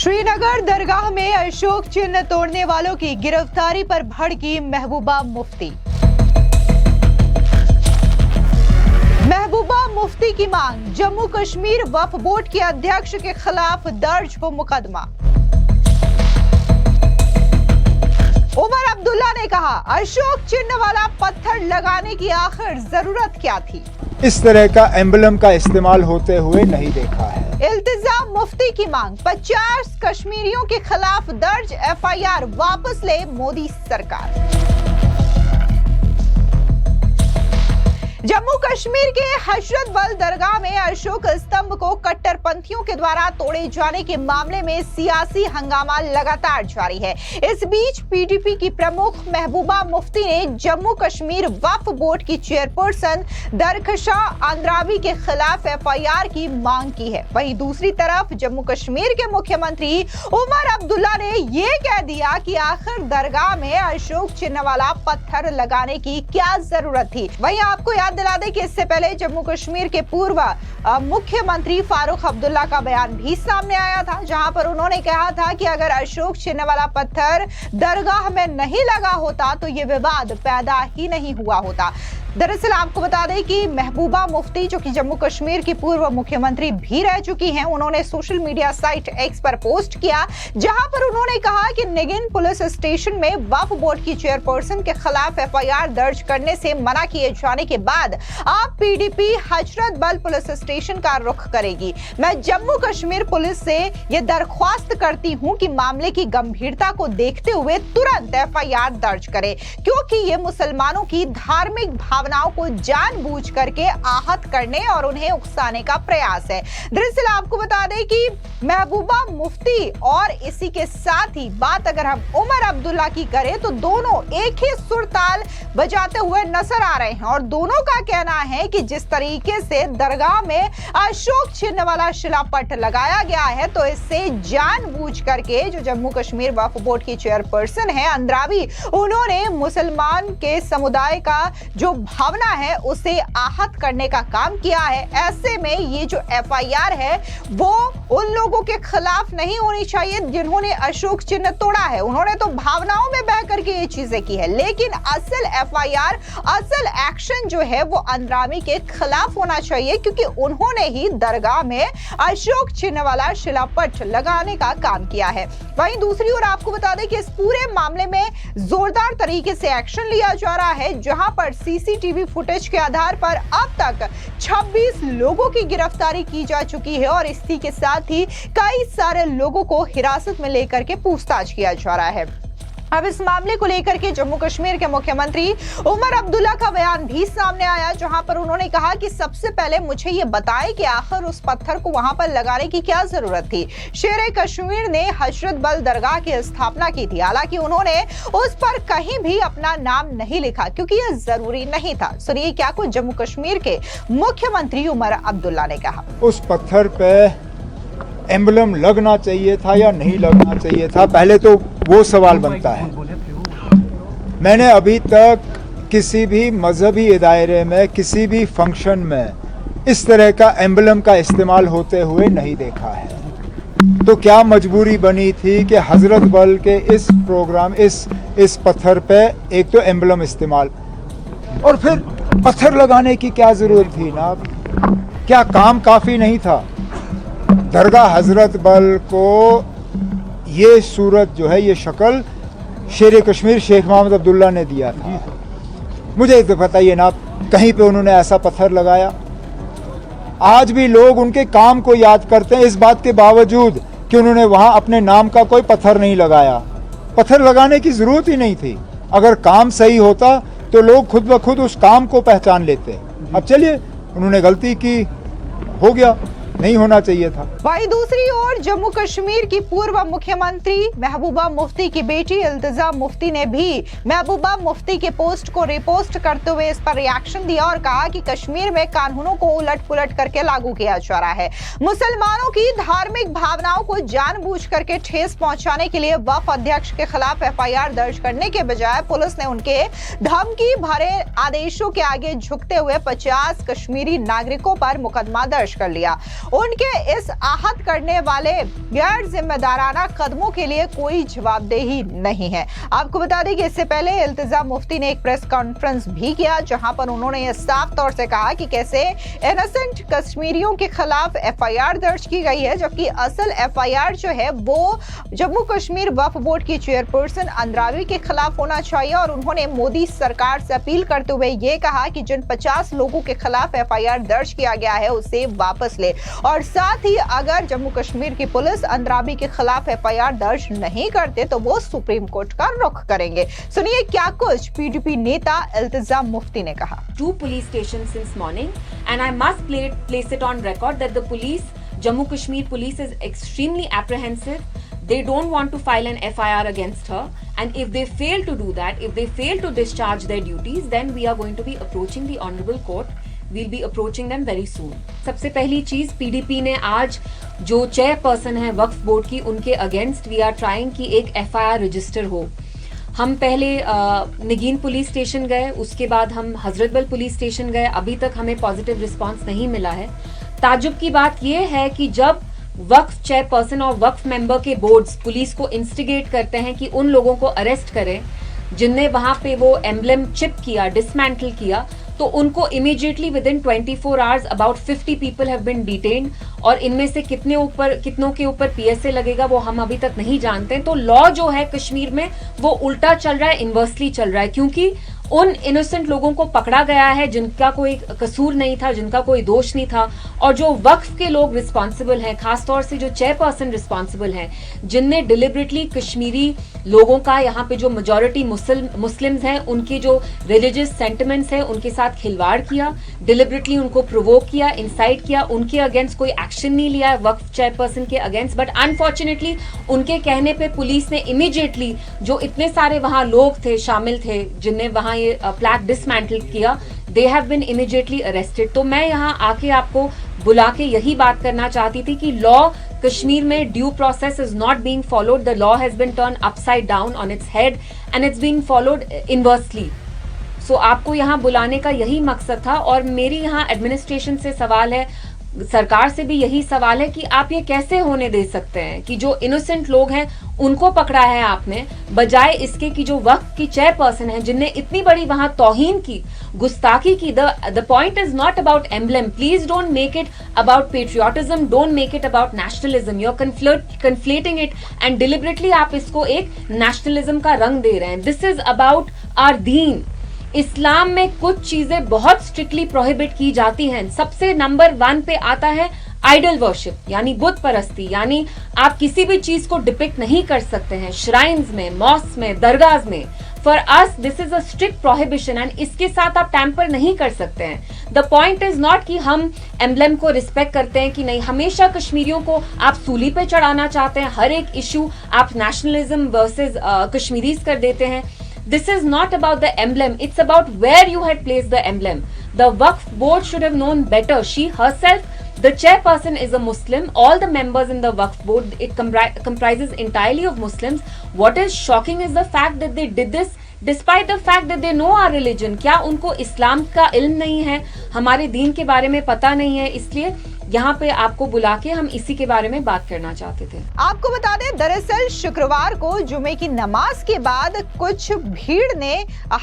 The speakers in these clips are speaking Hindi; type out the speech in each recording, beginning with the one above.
श्रीनगर दरगाह में अशोक चिन्ह तोड़ने वालों की गिरफ्तारी पर भड़की महबूबा मुफ्ती। महबूबा मुफ्ती की मांग, जम्मू कश्मीर वक्फ बोर्ड के अध्यक्ष के खिलाफ दर्ज हो मुकदमा। उमर अब्दुल्ला ने कहा, अशोक चिन्ह वाला पत्थर लगाने की आखिर जरूरत क्या थी। इस तरह का एम्बलम का इस्तेमाल होते हुए नहीं देखा है। इल्तिजाम मुफ्ती की मांग, 50 कश्मीरियों के खिलाफ दर्ज एफआईआर वापस ले मोदी सरकार। जम्मू कश्मीर के हजरत बल दरगाह में अशोक स्तंभ को कट्टरपंथियों के द्वारा तोड़े जाने के मामले में सियासी हंगामा लगातार जारी है। इस बीच पीडीपी की प्रमुख महबूबा मुफ्ती ने जम्मू कश्मीर वक्फ बोर्ड की चेयरपर्सन दरखशा अंद्रावी के खिलाफ एफआईआर की मांग की है। वहीं दूसरी तरफ जम्मू कश्मीर के मुख्यमंत्री उमर अब्दुल्ला ने ये कह दिया कि आखिर दरगाह में अशोक चिन्ह वाला पत्थर लगाने की क्या जरूरत थी। वहीं आपको याद दिला दें कि इससे पहले जम्मू कश्मीर के पूर्व मुख्यमंत्री फारूक अब्दुल्ला का बयान भी सामने आया था, जहां पर उन्होंने कहा था कि अगर अशोक चिन्ह वाला पत्थर दरगाह में नहीं लगा होता तो ये विवाद पैदा ही नहीं हुआ होता। दरअसल आपको बता दें कि महबूबा मुफ्ती, जो कि जम्मू कश्मीर की पूर्व मुख्यमंत्री भी रह चुकी हैं, उन्होंने सोशल मीडिया साइट एक्स पर पोस्ट किया, जहां पर उन्होंने कहा कि निगिन पुलिस स्टेशन में वक्फ बोर्ड की चेयरपर्सन के खिलाफ एफआईआर दर्ज करने से मना किए जाने के बाद अब पीडीपी हजरत बल पुलिस स्टेशन का रुख करेगी। मैं जम्मू कश्मीर पुलिस से यह दरख्वास्त करती हूं कि मामले की गंभीरता को देखते हुए तुरंत एफआईआर दर्ज करे, क्योंकि ये मुसलमानों की धार्मिक भावनाओं को जानबूझ करके आहत करने और उन्हें उकसाने का प्रयास है। दरअसल आपको बता दें कि महबूबा मुफ्ती और इसी के साथ ही बात अगर हम उमर अब्दुल्ला की करें तो दोनों एक ही सुरताल बजाते हुए नजर आ रहे हैं और दोनों का कहना है कि जिस तरीके से दरगाह में अशोक चिन्ह वाला शिलापट लगाया गया है, तो इससे जानबूझ करके जो जम्मू कश्मीर वक्फ बोर्ड की चेयरपर्सन है अंद्रावी, उन्होंने मुसलमान के समुदाय का जो भावना है उसे आहत करने का काम किया है। ऐसे में ये जो एफआईआर है वो उन लोगों के खिलाफ नहीं होनी चाहिए जिन्होंने अशोक चिन्ह तोड़ा है। उन्होंने तो भावनाओं में बह करके ये चीजें की है, लेकिन असल एफआईआर, असल एक्शन जो है वो अंद्रावी के खिलाफ होना चाहिए, क्योंकि उन्होंने ही दरगाह में अशोक चिन्ह वाला शिलापट लगाने का काम किया है। वहीं दूसरी ओर आपको बता दें कि इस पूरे मामले में जोरदार तरीके से एक्शन लिया जा रहा है, जहां पर सीसीटीवी फुटेज के आधार पर अब तक 26 लोगों की गिरफ्तारी की जा चुकी है और इसी के साथ ही कई सारे लोगों को हिरासत में लेकर के पूछताछ किया जा रहा है। अब इस मामले को लेकर के जम्मू कश्मीर के मुख्यमंत्री उमर अब्दुल्ला का बयान भी सामने आया, जहां पर उन्होंने कहा कि सबसे पहले मुझे ये बताएं कि आखिर उस पत्थर को वहां पर लगाने की क्या जरूरत थी। शेर कश्मीर ने हजरत बल दरगाह की स्थापना की थी, हालांकि उन्होंने उस पर कहीं भी अपना नाम नहीं लिखा क्योंकि यह जरूरी नहीं था। सुनिए क्या कुछ जम्मू कश्मीर के मुख्यमंत्री उमर अब्दुल्ला ने कहा। उस पत्थर पे एम्बलम लगना चाहिए था या नहीं लगना चाहिए था, पहले तो वो सवाल बनता है। मैंने अभी तक किसी भी मजहबी दायरे में, किसी भी फंक्शन में इस तरह का एम्बलम का इस्तेमाल होते हुए नहीं देखा है। तो क्या मजबूरी बनी थी कि हजरत बल के इस प्रोग्राम, इस पत्थर पे एक तो एम्बलम इस्तेमाल और फिर पत्थर लगाने की क्या जरूरत थी ना? क्या काम काफी नहीं था? दरगाह हजरत बल को ये सूरत जो है, ये शक्ल शेर कश्मीर शेख मोहम्मद अब्दुल्ला ने दिया था। मुझे तो बताइए ना, कहीं पे उन्होंने ऐसा पत्थर लगाया? आज भी लोग उनके काम को याद करते हैं, इस बात के बावजूद कि उन्होंने वहां अपने नाम का कोई पत्थर नहीं लगाया। पत्थर लगाने की जरूरत ही नहीं थी। अगर काम सही होता तो लोग खुद ब खुद उस काम को पहचान लेते। अब चलिए, उन्होंने गलती की, हो गया, नहीं होना चाहिए था। वहीं दूसरी ओर जम्मू कश्मीर की पूर्व मुख्यमंत्री महबूबा मुफ्ती की बेटी इल्तिजाम मुफ्ती ने भी महबूबा मुफ्ती के पोस्ट को रिपोस्ट करते हुए इस पर रिएक्शन दिया और कहा कि कश्मीर में कानूनों को उलट पुलट करके लागू किया जा रहा है। मुसलमानों की धार्मिक भावनाओं को जानबूझ करके ठेस पहुंचाने के लिए वक्फ अध्यक्ष के खिलाफ एफआईआर दर्ज करने के बजाय पुलिस ने उनके धमकी भरे आदेशों के आगे झुकते हुए 50 कश्मीरी नागरिकों पर मुकदमा दर्ज कर लिया। उनके इस आहत करने वाले गैर जिम्मेदाराना कदमों के लिए कोई जवाबदेही नहीं है। आपको बता दें कि इससे पहले इल्तिजा मुफ्ती ने एक प्रेस कॉन्फ्रेंस भी किया, जहां पर उन्होंने ये साफ तौर से कहा कि कैसे इनोसेंट कश्मीरियों के खिलाफ एफआईआर दर्ज की गई है, जबकि असल एफआईआर जो है वो जम्मू कश्मीर वक्फ बोर्ड की चेयरपर्सन अंद्रावी के खिलाफ होना चाहिए। और उन्होंने मोदी सरकार से अपील करते हुए ये कहा कि जिन 50 लोगों के खिलाफ एफआईआर दर्ज किया गया है उसे वापस ले, और साथ ही अगर जम्मू कश्मीर की पुलिस अंद्रावी के खिलाफ एफआईआर दर्ज नहीं करते तो वो सुप्रीम कोर्ट का रुख करेंगे। सुनिए क्या कुछ पीडीपी नेता इल्तिजा मुफ्ती ने कहा। 2 police stations since morning, and I must place it on record that the police, Jammu Kashmir police, is extremely apprehensive. They don't want to file an FIR against her, and if they fail to do that, if they fail to discharge their duties, then we are going to be approaching the honorable court. We'll be approaching them very soon. सबसे पहली चीज, पीडीपी ने आज जो चेयरपर्सन है वक्फ बोर्ड की, उनके अगेंस्ट वी आर ट्राइंग कि एक FIR रजिस्टर हो। हम पहले निगीन पुलिस स्टेशन गए, उसके बाद हम हजरतबल पुलिस स्टेशन गए, अभी तक हमें पॉजिटिव रिस्पांस नहीं मिला है। ताजुब की बात यह है कि जब वक्फ चेयरपर्सन और वक्फ मेंबर के बोर्ड्स पुलिस को इंस्टिगेट करते हैं कि उन लोगों को अरेस्ट करें जिनने वहां पे वो एम्ब्लेम चिप किया, डिसमेंटल किया, तो उनको immediately within 24 hours about 50 people have been detained, और इनमें से कितनों के ऊपर पीएसए लगेगा वो हम अभी तक नहीं जानते। तो लॉ जो है कश्मीर में वो उल्टा चल रहा है, इनवर्सली चल रहा है, क्योंकि उन इनोसेंट लोगों को पकड़ा गया है जिनका कोई कसूर नहीं था, जिनका कोई दोष नहीं था, और जो वक्फ के लोग रिस्पॉन्सिबल हैं, खासतौर से जो चेयरपर्सन रिस्पॉन्सिबल हैं, जिनने डिलिबरेटली कश्मीरी लोगों का, यहाँ पे जो मेजॉरिटी मुस्लिम्स हैं, उनके जो रिलीजियस सेंटिमेंट्स हैं उनके साथ खिलवाड़ किया, डिलिबरेटली उनको प्रोवोक किया, इंसाइट किया, उनके अगेंस्ट कोई एक्शन नहीं लिया है वक्फ चेयरपर्सन के अगेंस्ट। बट अनफॉर्चुनेटली उनके कहने पे पुलिस ने इमीडिएटली, जो इतने सारे वहां लोग थे, शामिल थे, जिनने वहां ये प्लैक डिसमेंटल किया, they have been immediately arrested. तो मैं यहाँ आके आपको बुला के यही बात करना चाहती थी कि लॉ कश्मीर में due process is not being followed, the law has been turn upside down on its head and it's being followed inversely. So आपको यहाँ बुलाने का यही मकसद था, और मेरी यहाँ एडमिनिस्ट्रेशन से सवाल है, सरकार से भी यही सवाल है कि आप ये कैसे होने दे सकते हैं कि जो इनोसेंट लोग हैं उनको पकड़ा है आपने, बजाय इसके कि जो वक्फ की चेयरपर्सन है जिनने इतनी बड़ी वहां तौहीन की, गुस्ताखी की। The point is not about emblem, please don't make it about patriotism, don't make it about nationalism, you are conflating it and deliberately आप इसको एक नेशनलिज्म का रंग दे रहे हैं। दिस इज अबाउट आवर दीन। इस्लाम में कुछ चीजें बहुत स्ट्रिक्टली प्रोहिबिट की जाती हैं। सबसे नंबर 1 पे आता है आइडल वर्शिप, यानी बुत परस्ती, यानी आप किसी भी चीज को डिपिक्ट नहीं कर सकते हैं श्राइन्स में, मॉस्क में, दरगाह में। For us this is a strict prohibition and इसके साथ आप टैम्पर नहीं कर सकते हैं। द पॉइंट इज नॉट कि हम एम्ब्लेम को रिस्पेक्ट करते हैं कि नहीं, हमेशा कश्मीरियों को आप सूली पे चढ़ाना चाहते हैं, हर एक इशू आप नेशनलिज्म वर्सेस कश्मीरीज कर देते हैं। This is not about the emblem, it's about where you had placed the emblem. The Waqf board should have known better. She herself, the chairperson, is a Muslim. All the members in the Waqf board, it comprises entirely of Muslims. What is shocking is the fact that they did this despite the fact that they know our religion. क्या उनको इस्लाम का इल्म नहीं है, हमारे दीन के बारे में पता नहीं है? इसलिए यहाँ पे आपको बुला के हम इसी के बारे में बात करना चाहते थे। आपको बता दें, दरअसल शुक्रवार को जुमे की नमाज के बाद कुछ भीड़ ने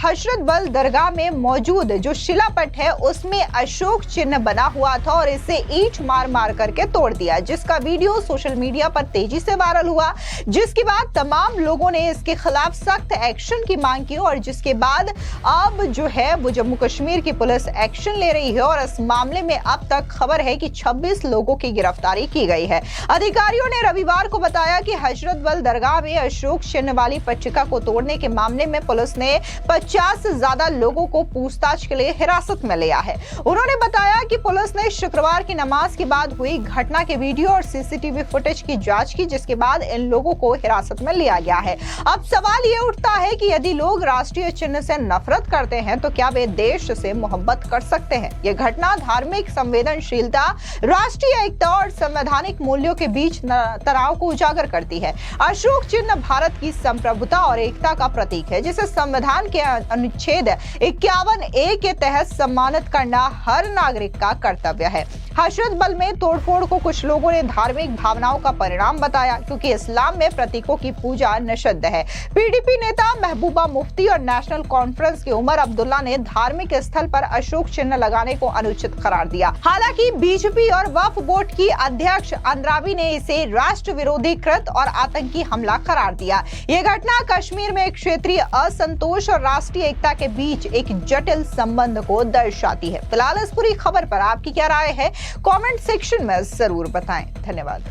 हजरत बल दरगाह में मौजूद जो शिलापट है उसमें अशोक चिन्ह बना हुआ था और इसे ईंट मार मार करके तोड़ दिया, जिसका वीडियो सोशल मीडिया पर तेजी से वायरल हुआ, जिसके बाद तमाम लोगों ने इसके खिलाफ सख्त एक्शन की मांग की, और जिसके बाद अब जो है वो जम्मू कश्मीर की पुलिस एक्शन ले रही है और इस मामले में अब तक खबर है कि 26 लोगों की गिरफ्तारी की गई है। अधिकारियों ने रविवार को बताया कि हजरत बल दरगाह में अशोक चिन्ह वाली पट्टिका को तोड़ने के मामले में पुलिस ने 50 से ज्यादा लोगों को पूछताछ के लिए हिरासत में लिया है। उन्होंने बताया कि पुलिस ने शुक्रवार की नमाज के बाद हुई घटना के वीडियो और सीसीटीवी फुटेज की जांच की, जिसके बाद इन लोगों को हिरासत में लिया गया है। अब सवाल ये उठता है कि यदि लोग राष्ट्रीय चिन्ह से नफरत करते हैं तो क्या वे देश से मोहब्बत कर सकते हैं? यह घटना धार्मिक संवेदनशीलता, राष्ट्रीय एकता और संवैधानिक मूल्यों के बीच तनाव को उजागर करती है। अशोक चिन्ह भारत की संप्रभुता और एकता का प्रतीक है, जिसे संविधान के अनुच्छेद 51A के तहत सम्मानित करना हर नागरिक का कर्तव्य है। हशरत बल में तोड़फोड़ को कुछ लोगों ने धार्मिक भावनाओं का परिणाम बताया, क्योंकि इस्लाम में प्रतीकों की पूजा निषिद्ध है। पीडीपी नेता महबूबा मुफ्ती और नेशनल कॉन्फ्रेंस के उमर अब्दुल्ला ने धार्मिक स्थल पर अशोक चिन्ह लगाने को अनुचित करार दिया। हालांकि बीजेपी और वक्फ बोर्ड की अध्यक्ष अंद्राबी ने इसे राष्ट्र विरोधी कृत और आतंकी हमला करार दिया। ये घटना कश्मीर में क्षेत्रीय असंतोष और राष्ट्रीय एकता के बीच एक जटिल संबंध को दर्शाती है। फिलहाल इस पूरी खबर पर आपकी क्या राय है, कमेंट सेक्शन में जरूर बताएं। धन्यवाद।